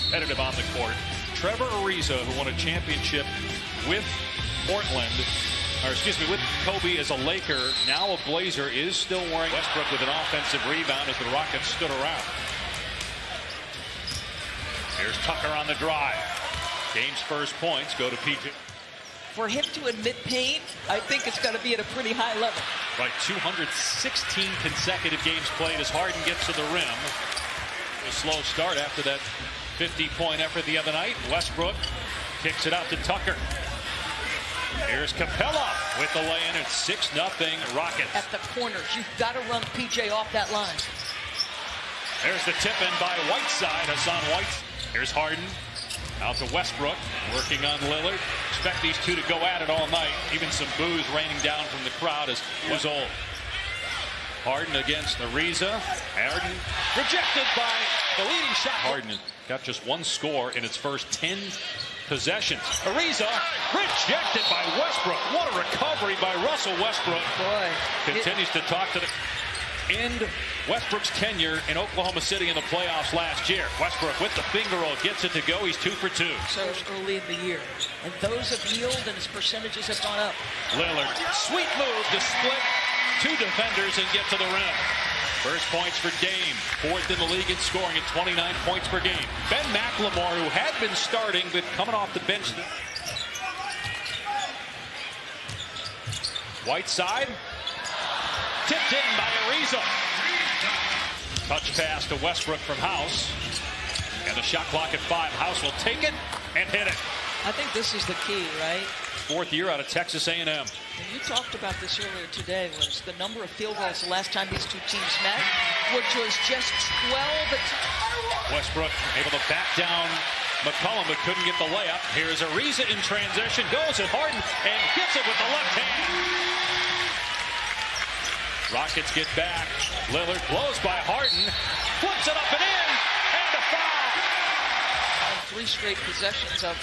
competitive on the court. Trevor Ariza, who won a championship with Portland, or excuse me, with Kobe as a Laker, now a Blazer, is still wearing. Westbrook with an offensive rebound as the Rockets stood around. Here's Tucker on the drive. Game's first points go to PJ. For him to admit pain, I think it's going to be at a pretty high level. Right, 216 consecutive games played as Harden gets to the rim. A slow start after that 50-point effort the other night. Westbrook kicks it out to Tucker. Here's Capella with the lay-in. It's 6-0 Rockets. At the corners, you've got to run PJ off that line. There's the tip-in by Whiteside. Hassan White. Here's Harden. Out to Westbrook, working on Lillard. Expect these two to go at it all night. Even some boos raining down from the crowd as it was old. Harden against Ariza. Harden rejected by the leading shot. Harden got just one score in its first 10 possessions. Ariza rejected by Westbrook. What a recovery by Russell Westbrook. Boy. Continues to talk to the end Westbrook's tenure in Oklahoma City in the playoffs last year. Westbrook with the finger roll gets it to go. He's 2 for 2. So early in the year, and those have yielded and his percentages have gone up. Lillard, sweet move to split two defenders and get to the rim. First points for Dame, 4th in the league in scoring at 29 points per game. Ben McLemore, who had been starting but coming off the bench. Whiteside. Tipped in by Ariza. Touch pass to Westbrook from House. And the shot clock at 5. House will take it and hit it. I think this is the key, right? 4th year out of Texas A&M. And you talked about this earlier today, was the number of field goals the last time these two teams met, which was just 12. Westbrook able to back down McCollum, but couldn't get the layup. Here's Ariza in transition. Goes at Harden and gets it with the left hand. Rockets get back. Lillard blows by Harden. Flips it up and in. And a foul. And 3 straight possessions of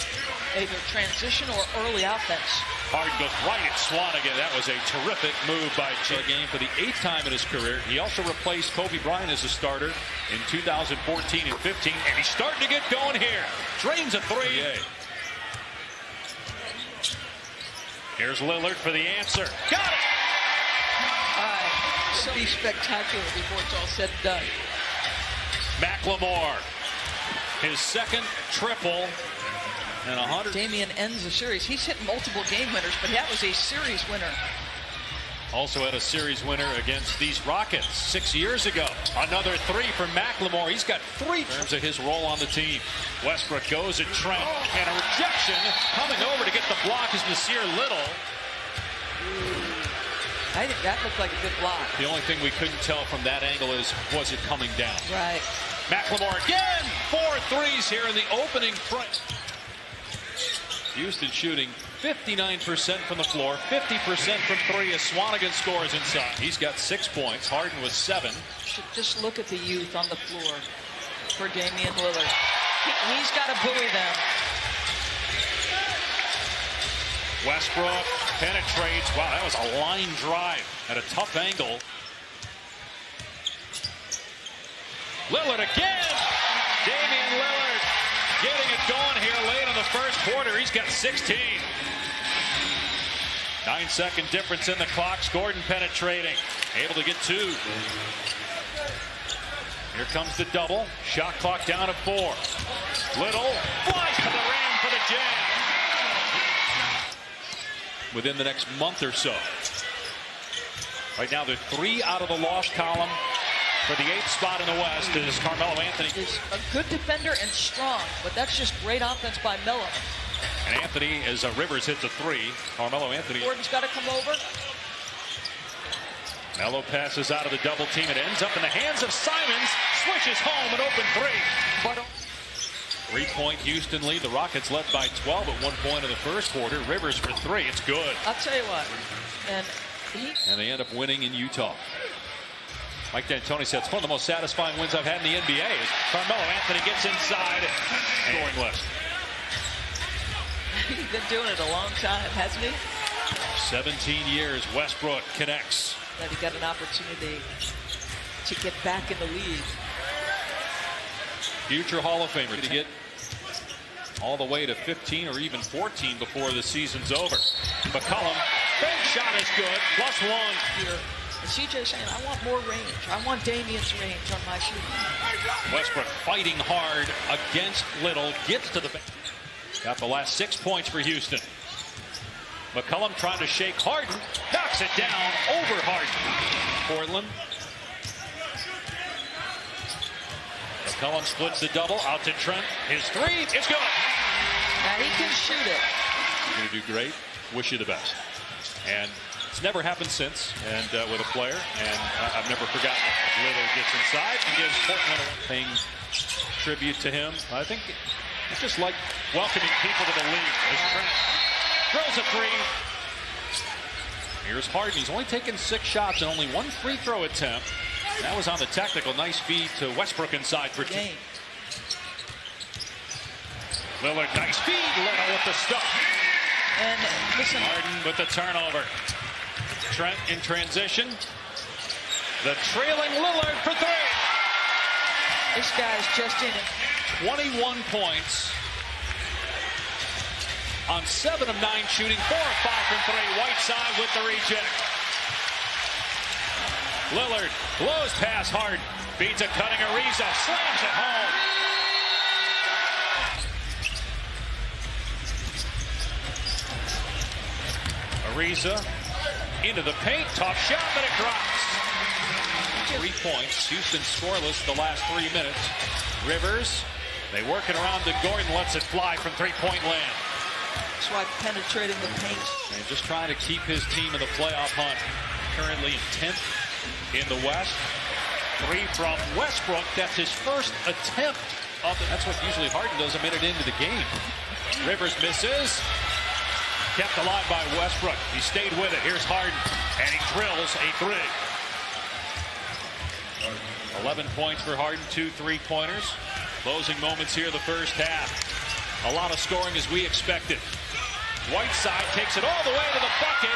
either transition or early offense. Harden goes right at Swanigan. That was a terrific move by Jay. Game for the 8th time in his career. He also replaced Kobe Bryant as a starter in 2014 and 15. And he's starting to get going here. Drains a 3. Here's Lillard for the answer. Got it. So be spectacular before it's all said and done. McLemore, his second triple and 100. Damian ends the series. He's hit multiple game winners, but that was a series winner. Also had a series winner against these Rockets 6 years ago. Another 3 for McLemore. He's got 3 in terms of his role on the team. Westbrook goes at Trent, and a rejection coming over to get the block is Nasir Little. I think that looked like a good block. The only thing we couldn't tell from that angle is, was it coming down? Right. McLemore again, 4 threes here in the opening front. Houston shooting 59% from the floor, 50% from 3 as Swanigan scores inside. He's got 6 points. Harden was 7. Just look at the youth on the floor for Damian Lillard. He's got to bully them. Westbrook penetrates. Wow, that was a line drive at a tough angle. Lillard again. Damian Lillard getting it going here late in the first quarter. He's got 16. 9-second difference in the clock. Gordon penetrating. Able to get 2. Here comes the double. Shot clock down to 4. Little flies to the rim for the jam. Within the next month or so. Right now, they're 3 out of the loss column for the 8th spot in the West is Carmelo Anthony. He's a good defender and strong, but that's just great offense by Melo. And Anthony, as Rivers hits a 3, Carmelo Anthony. Gordon's got to come over. Melo passes out of the double team. It ends up in the hands of Simons. Swishes home an open 3. But 3-point Houston lead. The Rockets led by 12 at one point in the first quarter. Rivers for 3. It's good. I'll tell you what. And they end up winning in Utah. Mike D'Antoni said it's one of the most satisfying wins I've had in the NBA as Carmelo Anthony gets inside and scoring list. He's been doing it a long time, hasn't he? 17 years. Westbrook connects. That he got an opportunity to get back in the league. Future Hall of Famer to get all the way to 15 or even 14 before the season's over. McCollum, big shot is good, +1 here. And CJ saying, I want more range. I want Damian's range on my shooting. Westbrook fighting hard against Little, gets to the bench. Got the last 6 points for Houston. McCollum trying to shake Harden, knocks it down over Harden. Portland. McCollum splits the double, out to Trent. His three is good. Now he can shoot it. You're going to do great. Wish you the best. And it's never happened since, and with a player, and I've never forgotten it. Lillard gets inside and gives Portland a paying tribute to him. I think it's just like welcoming people to the league. As Trent throws a three. Here's Harden. He's only taken 6 shots and only 1 free throw attempt. That was on the technical. Nice feed to Westbrook inside for 2. Lillard, nice feed. Little with the stuff. And listen, Harden with the turnover. Trent in transition. The trailing Lillard for 3. This guy's just in it. 21 points on 7 of 9 shooting, 4 of 5 from 3. Whiteside with the reject. Lillard blows past Harden, beats a cutting Ariza, slams it home. Ariza into the paint, tough shot, but it drops. 3 points. Houston scoreless the last 3 minutes. Rivers, they work it around to Gordon, lets it fly from 3-point land. That's why penetrating the paint. And just trying to keep his team in the playoff hunt. Currently in 10th in the West. 3 from Westbrook. That's his first attempt. That's what usually Harden does a minute into the game. Rivers misses. Kept alive by Westbrook. He stayed with it. Here's Harden. And he drills a 3. 11 points for Harden, 2 3-pointers. Closing moments here the first half. A lot of scoring as we expected. Whiteside takes it all the way to the bucket.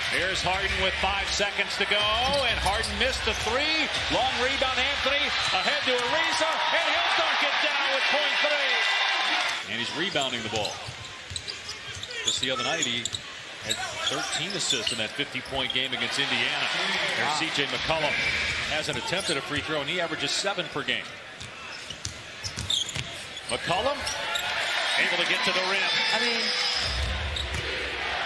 Here's Harden with 5 seconds to go, and Harden missed the 3. Long rebound, Anthony, ahead to Ariza, and he'll dunk it down with .3. And he's rebounding the ball. Just the other night, he had 13 assists in that 50-point game against Indiana. There's C.J. McCollum. Hasn't attempted a free throw, and he averages 7 per game. McCollum able to get to the rim. I mean,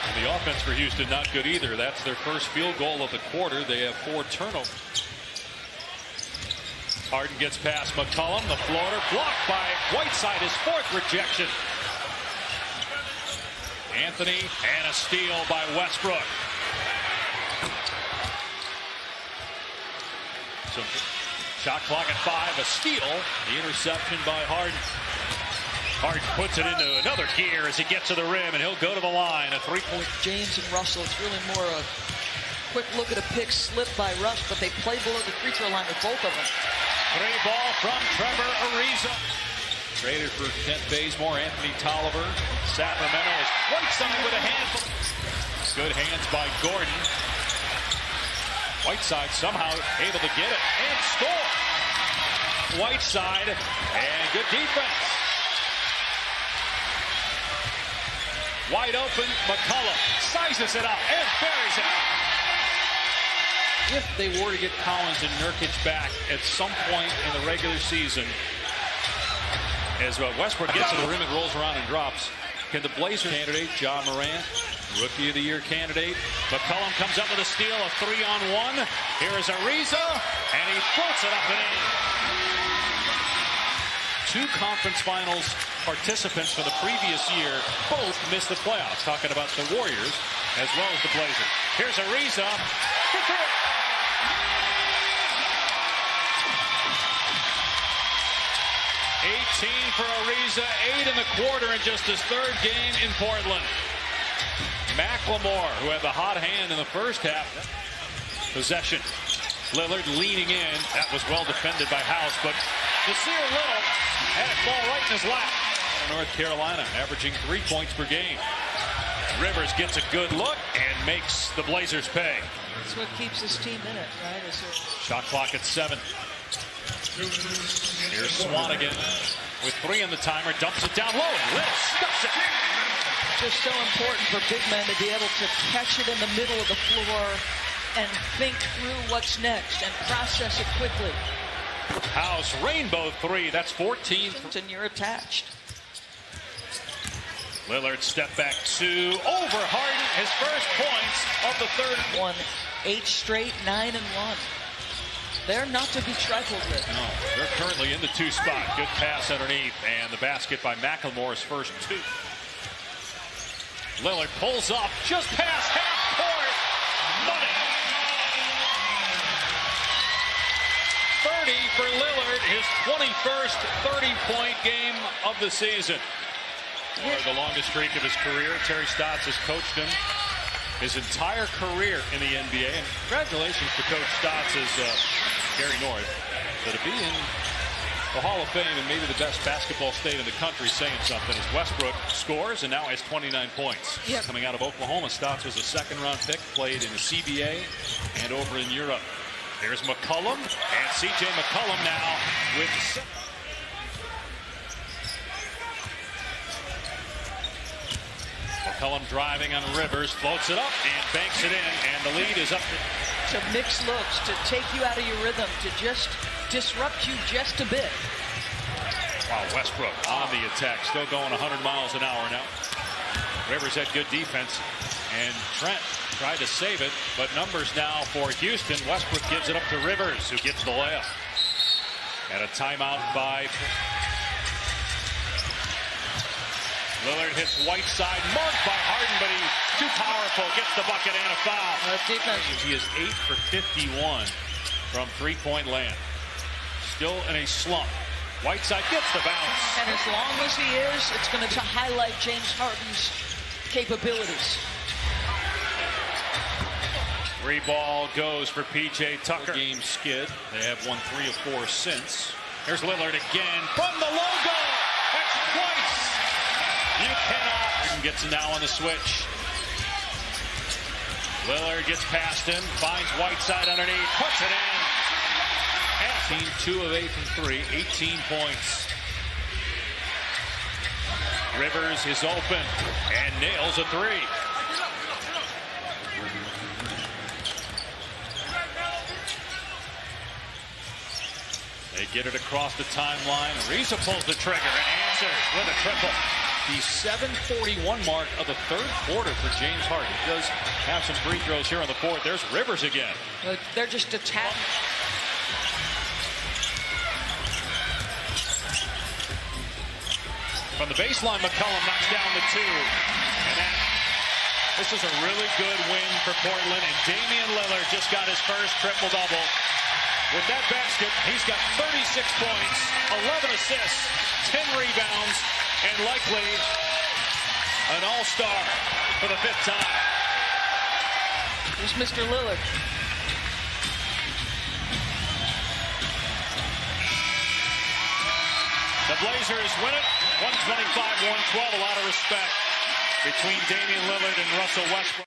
and the offense for Houston not good either. That's their first field goal of the quarter. They have 4 turnovers. Harden gets past McCollum. The floater blocked by Whiteside. His 4th rejection. Anthony and a steal by Westbrook. So shot clock at 5. A steal. The interception by Harden. Harden puts it into another gear as he gets to the rim, and he'll go to the line. A 3-point. James and Russell, it's really more a quick look at a pick slip by Russ, but they play below the free throw line with both of them. 3 ball from Trevor Ariza. Traded for Kent Bazemore, Anthony Tolliver. Sacramento is Whiteside with a handful. Good hands by Gordon. Whiteside somehow able to get it and score. Whiteside and good defense. Wide open, McCollum sizes it up and buries it. If they were to get Collins and Nurkic back at some point in the regular season, as Westbrook gets to the rim and rolls around and drops, can the Blazers candidate, John Morant, Rookie of the Year candidate? McCollum comes up with a steal, a 3-on-1. Here is Ariza, and he floats it up and in. 2 conference finals participants for the previous year both missed the playoffs. Talking about the Warriors as well as the Blazers. Here's Ariza for 3. For Ariza, 8 in the quarter in just his 3rd game in Portland. McLemore, who had the hot hand in the first half. Possession. Lillard leaning in. That was well defended by House, but Nasir Little had it fall right in his lap. North Carolina averaging 3 points per game. Rivers gets a good look and makes the Blazers pay. That's what keeps his team in it, right? Shot clock at 7. Here's Swanigan with 3 on the timer, dumps it down low, and Little stuffs it. Just so important for big men to be able to catch it in the middle of the floor and think through what's next and process it quickly. House rainbow 3, that's 14. And you're attached. Lillard step back 2 over Harden, his first points of the third. Won 8 straight, 9 and 1. They're not to be trifled with. No, they're currently in the 2 spot. Good pass underneath, and the basket by McLemore's first 2. Lillard pulls up just past half court. Money. 30 for Lillard, his 21st 30-point game of the season. Or the longest streak of his career. Terry Stotts has coached him his entire career in the NBA. And congratulations to Coach Stotts as Gary North. So to be in the Hall of Fame and maybe the best basketball state in the country saying something as Westbrook scores and now has 29 points. Yep. Coming out of Oklahoma, Stotts was a second-round pick, played in the CBA and over in Europe. There's McCollum, and C.J. McCollum now with 7. McCollum driving on Rivers, floats it up and banks it in, and the lead is up to mix looks, to take you out of your rhythm, to just disrupt you just a bit. Wow, Westbrook on the attack, still going 100 miles an hour now. Rivers had good defense, and Trent tried to save it, but numbers now for Houston. Westbrook gives it up to Rivers, who gets the layup. And a timeout by Lillard hits Whiteside, marked by Harden, but he's too powerful, gets the bucket and a foul. He is 8 for 51 from three-point land. Still in a slump. Whiteside gets the bounce. And as long as he is, it's going to highlight James Harden's capabilities. 3 ball goes for P.J. Tucker. Game skid. They have won 3 of 4 since. Here's Lillard again from the logo. That's twice. You cannot. Gets now on the switch. Lillard gets past him, finds Whiteside underneath, puts it in. And 2 of 8 from 3, 18 points. Rivers is open and nails a 3. They get it across the timeline. Risa pulls the trigger and answers with a triple. The 7:41 mark of the third quarter for James Harden. He does have some free throws here on the fourth. There's Rivers again. They're just attacking. From the baseline, McCollum knocks down the 2. And this is a really good win for Portland. And Damian Lillard just got his first triple-double. With that basket, he's got 36 points, 11 assists, 10 rebounds, and likely an all-star for the 5th time. Here's Mr. Lillard. The Blazers win it, 125-112, a lot of respect between Damian Lillard and Russell Westbrook.